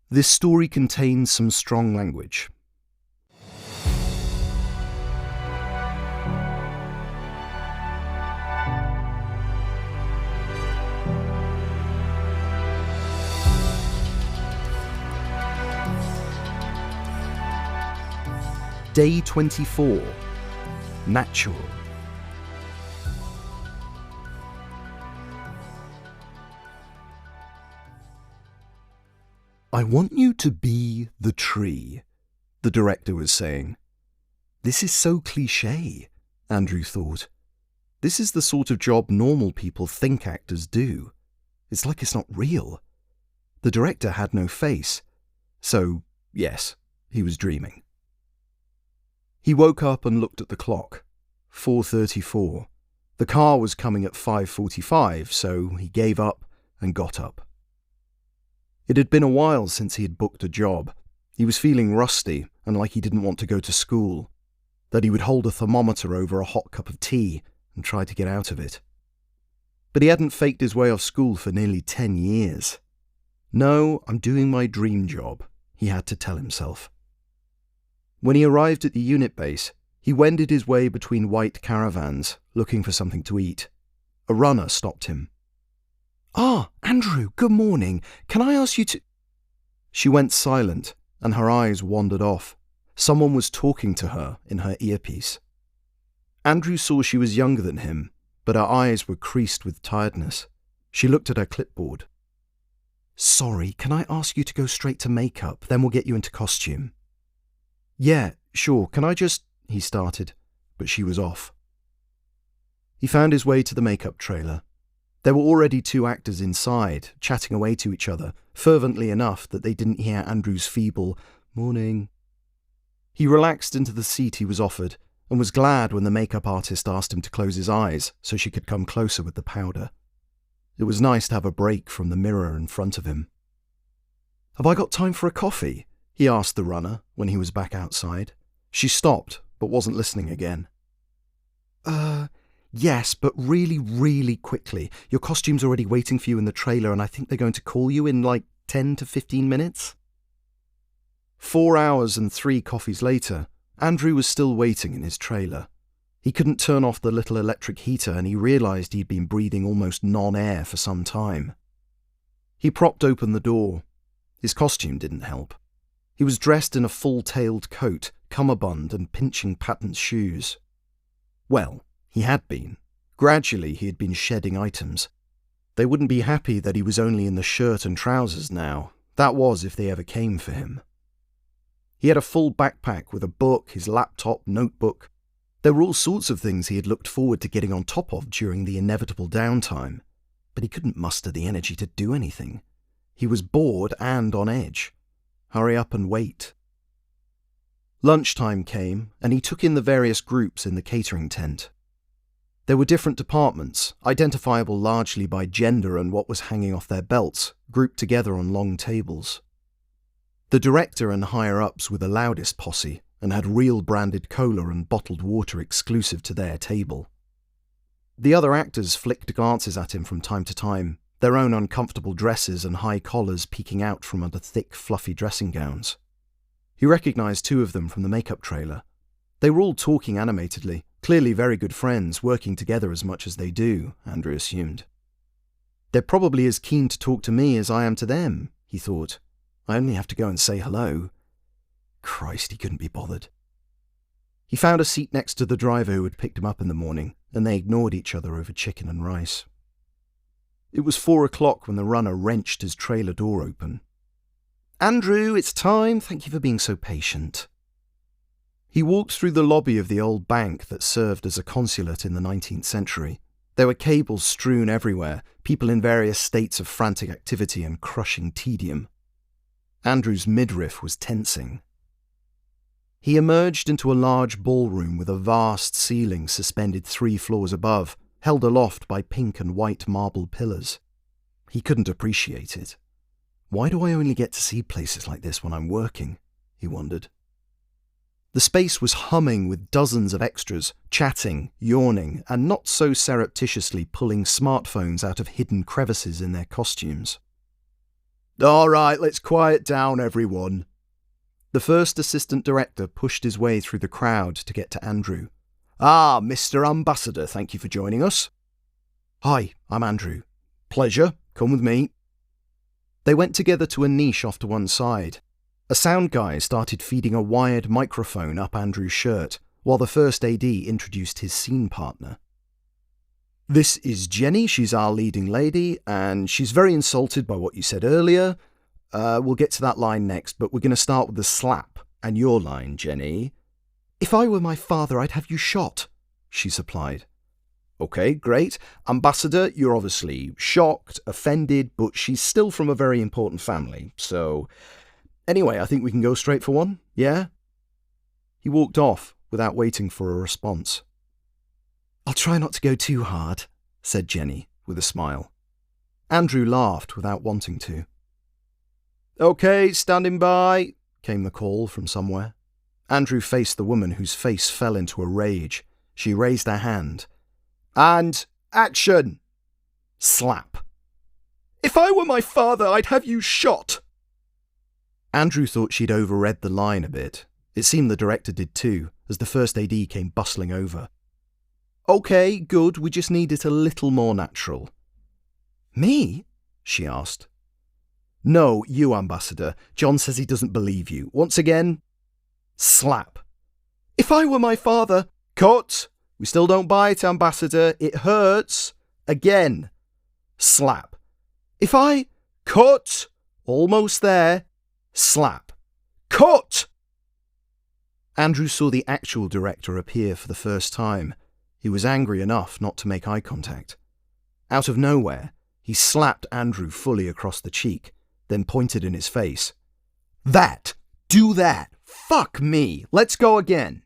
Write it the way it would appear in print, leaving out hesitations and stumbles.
This story contains some strong language. Day 24. Natural. "I want you to be the tree," the director was saying. This is so cliché, Andrew thought. This is the sort of job normal people think actors do. It's like it's not real. The director had no face. So, yes, he was dreaming. He woke up and looked at the clock. 4:34. The car was coming at 5:45, so he gave up and got up. It had been a while since he had booked a job. He was feeling rusty and like he didn't want to go to school, that he would hold a thermometer over a hot cup of tea and try to get out of it. But he hadn't faked his way off school for nearly 10 years. "No, I'm doing my dream job," he had to tell himself. When he arrived at the unit base, he wended his way between white caravans, looking for something to eat. A runner stopped him. "Ah, Andrew, good morning. Can I ask you to—" She went silent, and her eyes wandered off. Someone was talking to her in her earpiece. Andrew saw she was younger than him, but her eyes were creased with tiredness. She looked at her clipboard. "Sorry, can I ask you to go straight to makeup, then we'll get you into costume?" "Yeah, sure, can I just—" he started, but she was off. He found his way to the makeup trailer. There were already 2 actors inside, chatting away to each other, fervently enough that they didn't hear Andrew's feeble "morning." He relaxed into the seat he was offered, and was glad when the makeup artist asked him to close his eyes so she could come closer with the powder. It was nice to have a break from the mirror in front of him. "Have I got time for a coffee?" he asked the runner when he was back outside. She stopped, but wasn't listening again. Yes, but really, really quickly. Your costume's already waiting for you in the trailer, and I think they're going to call you in like 10 to 15 minutes. 4 hours and 3 coffees later, Andrew was still waiting in his trailer. He couldn't turn off the little electric heater, and he realised he'd been breathing almost non-air for some time. He propped open the door. His costume didn't help. He was dressed in a full-tailed coat, cummerbund and pinching patent shoes. Well, he had been. Gradually he had been shedding items. They wouldn't be happy that he was only in the shirt and trousers now. That was if they ever came for him. He had a full backpack with a book, his laptop, notebook. There were all sorts of things he had looked forward to getting on top of during the inevitable downtime, but he couldn't muster the energy to do anything. He was bored and on edge. Hurry up and wait. Lunchtime came, and he took in the various groups in the catering tent. There were different departments, identifiable largely by gender and what was hanging off their belts, grouped together on long tables. The director and higher-ups were the loudest posse, and had real branded cola and bottled water exclusive to their table. The other actors flicked glances at him from time to time, their own uncomfortable dresses and high collars peeking out from under thick, fluffy dressing gowns. He recognised 2 of them from the makeup trailer. They were all talking animatedly, clearly very good friends, working together as much as they do, Andrew assumed. They're probably as keen to talk to me as I am to them, he thought. I only have to go and say hello. Christ, he couldn't be bothered. He found a seat next to the driver who had picked him up in the morning, and they ignored each other over chicken and rice. It was 4 o'clock when the runner wrenched his trailer door open. "Andrew, it's time. Thank you for being so patient." He walked through the lobby of the old bank that served as a consulate in the 19th century. There were cables strewn everywhere, people in various states of frantic activity and crushing tedium. Andrew's midriff was tensing. He emerged into a large ballroom with a vast ceiling suspended 3 floors above, held aloft by pink and white marble pillars. He couldn't appreciate it. Why do I only get to see places like this when I'm working? He wondered. The space was humming with dozens of extras, chatting, yawning, and not so surreptitiously pulling smartphones out of hidden crevices in their costumes. All right, let's quiet down, everyone. The first assistant director pushed his way through the crowd to get to Andrew. Ah, Mr. Ambassador, thank you for joining us. Hi, I'm Andrew. Pleasure, come with me. They went together to a niche off to one side. A sound guy started feeding a wired microphone up Andrew's shirt, while the first AD introduced his scene partner. This is Jenny, she's our leading lady, and she's very insulted by what you said earlier. We'll get to that line next, but we're going to start with the slap. And your line, Jenny. If I were my father, I'd have you shot, she supplied. Okay, great. Ambassador, you're obviously shocked, offended, but she's still from a very important family, so... Anyway, I think we can go straight for one, yeah? He walked off without waiting for a response. I'll try not to go too hard, said Jenny, with a smile. Andrew laughed without wanting to. Okay, standing by, came the call from somewhere. Andrew faced the woman whose face fell into a rage. She raised her hand. And action! Slap. If I were my father, I'd have you shot. Andrew thought she'd overread the line a bit. It seemed the director did too, as the first AD came bustling over. Okay, good, we just need it a little more natural. Me? She asked. No, you, Ambassador. John says he doesn't believe you. Once again, slap. If I were my father... Cut! We still don't buy it, Ambassador. It hurts. Again. Slap. If I... Cut! Almost there. Slap. Cut! Andrew saw the actual director appear for the first time. He was angry enough not to make eye contact. Out of nowhere, he slapped Andrew fully across the cheek, then pointed in his face. That! Do that! Fuck me! Let's go again!